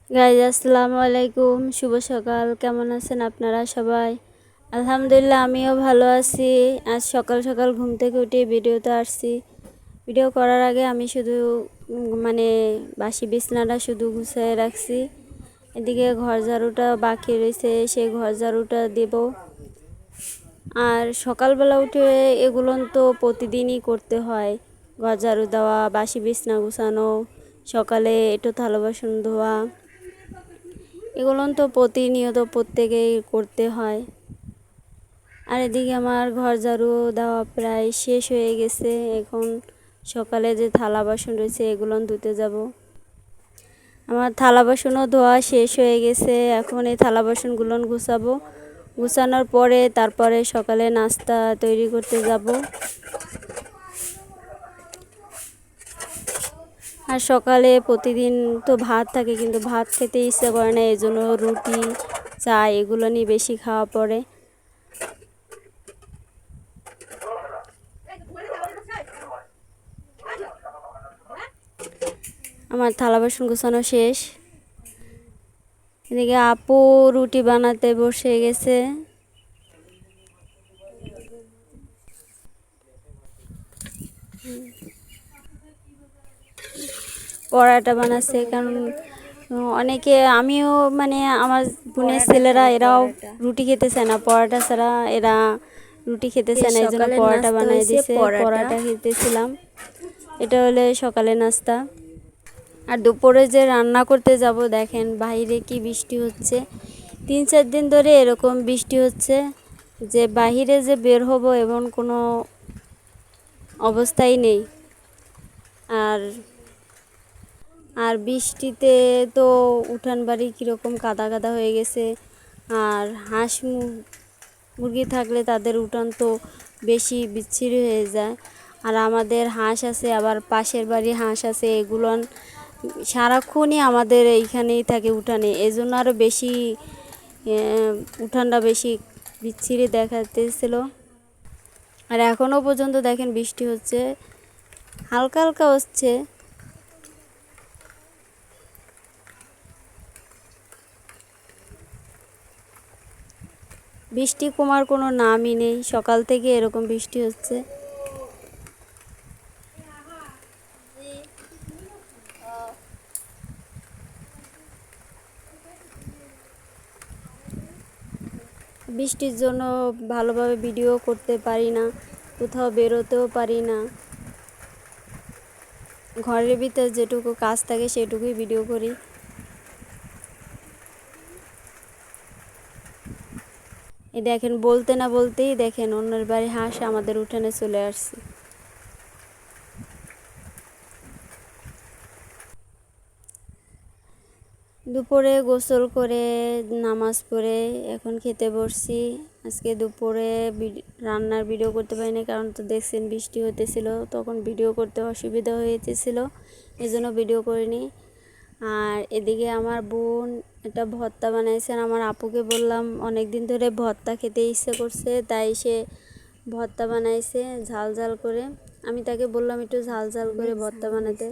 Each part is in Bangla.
গাইজ আসসালামু আলাইকুম, শুভ সকাল। কেমন আছেন আপনারা সবাই? আলহামদুলিল্লাহ, আমিও ভালো আছি। আজ সকাল সকাল ঘুম থেকে উঠে ভিডিওতে আসছি। ভিডিও করার আগে আমি শুধু বাসি বিছনাটা শুধু গুছিয়ে রাখছি। এদিকে ঘর ঝাড়ুটা বাকি রয়েছে, সেই ঘর ঝাড়ুটা দেব। আর সকালবেলা উঠে এগুলো তো প্রতিদিনই করতে হয়, ঘর ঝাড়ু দেওয়া, বাসি বিছনা গুছানো, সকালে একটু থালা বাসন ধোয়া, এগুলো তো প্রতিনিয়ত প্রত্যেকেই করতে হয়। আর এদিকে আমার ঘর ঝাড়ু দেওয়া প্রায় শেষ হয়ে গেছে। এখন সকালে যে থালা বাসন রয়েছে এগুলো ধুতে যাব। আমার থালা বাসনও ধোয়া শেষ হয়ে গেছে। এখন এই থালা বাসনগুলো গুছাবো। গুছানোর পরে তারপরে সকালে নাস্তা তৈরি করতে যাব। আর সকালে প্রতিদিন তো ভাত থাকে, কিন্তু ভাত খেতে ইচ্ছা করে না, এই জন্য রুটি, চা এগুলো নিয়ে বেশি খাওয়া পড়ে। আমার থালা বাসন গোছানো শেষ। এদিকে আপু রুটি বানাতে বসে গেছে। পরাটা বানাচ্ছে, কারণ অনেকে, আমিও আমার বোনের ছেলেরা এরাও রুটি খেতে চায় না, পরাটা ছাড়া এরা রুটি খেতে চায় না, এই জন্য পরাটা বানাই দিয়েছে। পরাটা খেতেছিলাম। এটা হলে সকালে নাস্তা। আর দুপুরে যে রান্না করতে যাব, দেখেন বাইরে কি বৃষ্টি হচ্ছে। 3-4 দিন ধরে এরকম বৃষ্টি হচ্ছে যে বাহিরে যে বের হব এমন কোনো অবস্থাই নেই। আর বৃষ্টিতে তো উঠান বাড়ি কীরকম কাদা কাদা হয়ে গেছে। আর হাঁস মুরগি থাকলে তাদের উঠান তো বেশি বিচ্ছিরি হয়ে যায়। আর আমাদের হাঁস আছে, আবার পাশের বাড়ি হাঁস আছে, এগুলো সারাক্ষণই আমাদের এইখানেই থাকে উঠানে, এজন্য আরও বেশি উঠানটা বেশি বিচ্ছিরি দেখাতেছিল। আর এখনও পর্যন্ত দেখেন বৃষ্টি হচ্ছে, হালকা হালকা হচ্ছে। বৃষ্টি কমার কোনো নামই নেই, সকাল থেকে এরকম বৃষ্টি হচ্ছে। বৃষ্টির জন্য ভালোভাবে ভিডিও করতে পারি না, কোথাও বেরোতেও পারি না। ঘরের ভিতরে যেটুকু কাজ থাকে সেটুকুই ভিডিও করি। এই দেখেন, বলতে না বলতেই দেখেন অন্যের বাড়ি হাঁস আমাদের উঠানে চলে আসছে। দুপুরে গোসল করে নামাজ পড়ে এখন খেতে বসছি। আজকে দুপুরে রান্নার ভিডিও করতে পারিনি, কারণ তো দেখছেন বৃষ্টি হতেছিল, তখন ভিডিও করতে অসুবিধা হয়েছিল, এই জন্য ভিডিও করিনি। আর এদিকে আমার বোন একটা ভর্তা বানাইছেন। আমার আপুকে বললাম অনেক দিন ধরে ভর্তা খেতে ইচ্ছে করছে, তাই সে ভর্তা বানাইছে ঝাল ঝাল করে। আমি তাকে বললাম একটু ঝাল ঝাল করে ভর্তা বানাতে,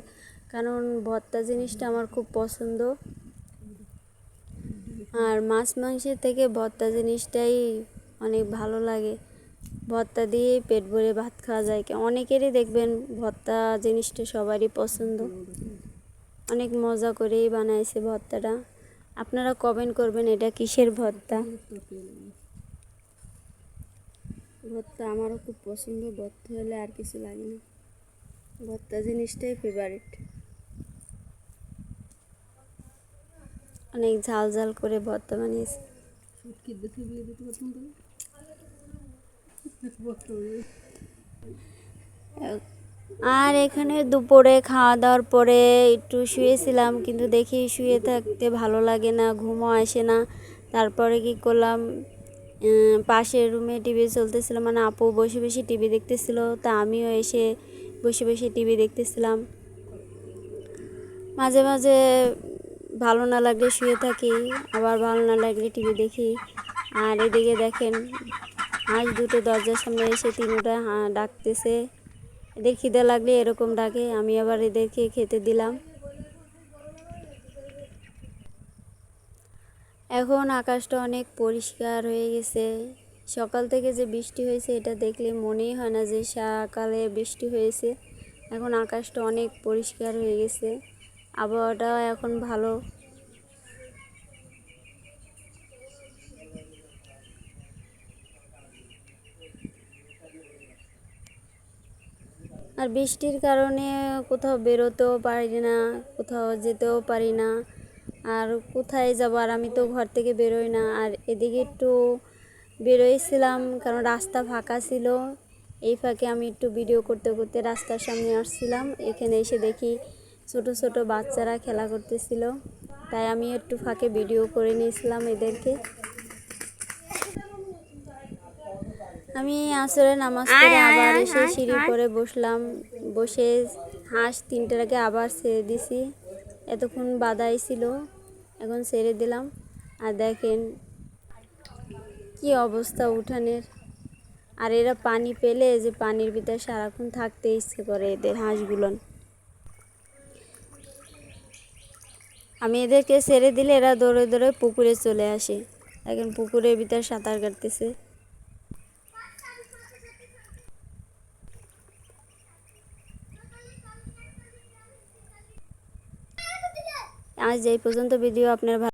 কারণ ভর্তা জিনিসটা আমার খুব পছন্দ। আর মাছ মাংসের থেকে ভর্তা জিনিসটাই অনেক ভালো লাগে। ভর্তা দিয়েই পেট ভরে ভাত খাওয়া যায়। অনেকেরই দেখবেন ভর্তা জিনিসটা সবারই পছন্দ। অনেক মজা করেই বানাইছে ভর্তাটা। আপনারা কমেন্ট করবেন এটা কিসের ভর্তা। ভর্তা আমারও খুব পছন্দ, ভর্তা হলে আর কিছু লাগে না, ভর্তা জিনিসটাই ফেভারিট। অনেক ঝাল ঝাল করে ভর্তা বানিয়েছে। আর এখানে দুপুরে খাওয়া দাওয়ার পরে একটু শুয়েছিলাম, কিন্তু দেখি শুয়ে থাকতে ভালো লাগে না, ঘুমও আসে না। তারপরে কি করলাম, পাশের রুমে টিভি চলতেছিল, আপু বসে বসে টিভি দেখতেছিল, তা আমিও এসে বসে বসে টিভি দেখতেছিলাম। মাঝে মাঝে ভালো না লাগলে শুয়ে থাকি, আবার ভালো না লাগলে টিভি দেখি। আর এদিকে দেখেন হাঁস দুটো দরজার সামনে এসে তিনটা ডাকতেছে। এদের খিদে লাগলে এরকম ডাকে, আমি আবার এদেরকে খেতে দিলাম। এখন আকাশটা অনেক পরিষ্কার হয়ে গেছে। সকাল থেকে যে বৃষ্টি হয়েছে এটা দেখলে মনেই হয় না যে সকালে বৃষ্টি হয়েছে। এখন আকাশটা অনেক পরিষ্কার হয়ে গেছে, আবহাওয়াটাও এখন ভালো। আর বৃষ্টির কারণে কোথাও বেরোতেও পারি না, কোথাও যেতেও পারি না। আর কোথায় যাব, আর আমি তো ঘর থেকে বেরোই না। আর এদিকে একটু বেরোইছিলাম কারণ রাস্তা ফাঁকা ছিল। এই ফাঁকে আমি একটু ভিডিও করতে করতে রাস্তার সামনে আসছিলাম। এখানে এসে দেখি ছোট ছোট বাচ্চারা খেলা করতেছিল, তাই আমি একটু ফাঁকে ভিডিও করে নিয়েছিলাম এদেরকে। আমি আসরে নামাজ পড়ে আবার এসে সিঁড়ির পরে বসলাম। বসে হাঁস 3টার আগে আবার ছেড়ে দিছি। এতক্ষণ বাঁধাই ছিল, এখন ছেড়ে দিলাম। আর দেখেন কি অবস্থা উঠানের। আর এরা পানি পেলে যে পানির ভিতরে সারাক্ষণ থাকতে ইচ্ছে করে এদের হাঁসগুলোন। আমি এদেরকে ছেড়ে দিলে এরা দৌড়ে দৌড়ে পুকুরে চলে আসে। এখন পুকুরের ভিতরে সাঁতার কাটতেছে। আজ এই পর্যন্ত ভিডিও আপনার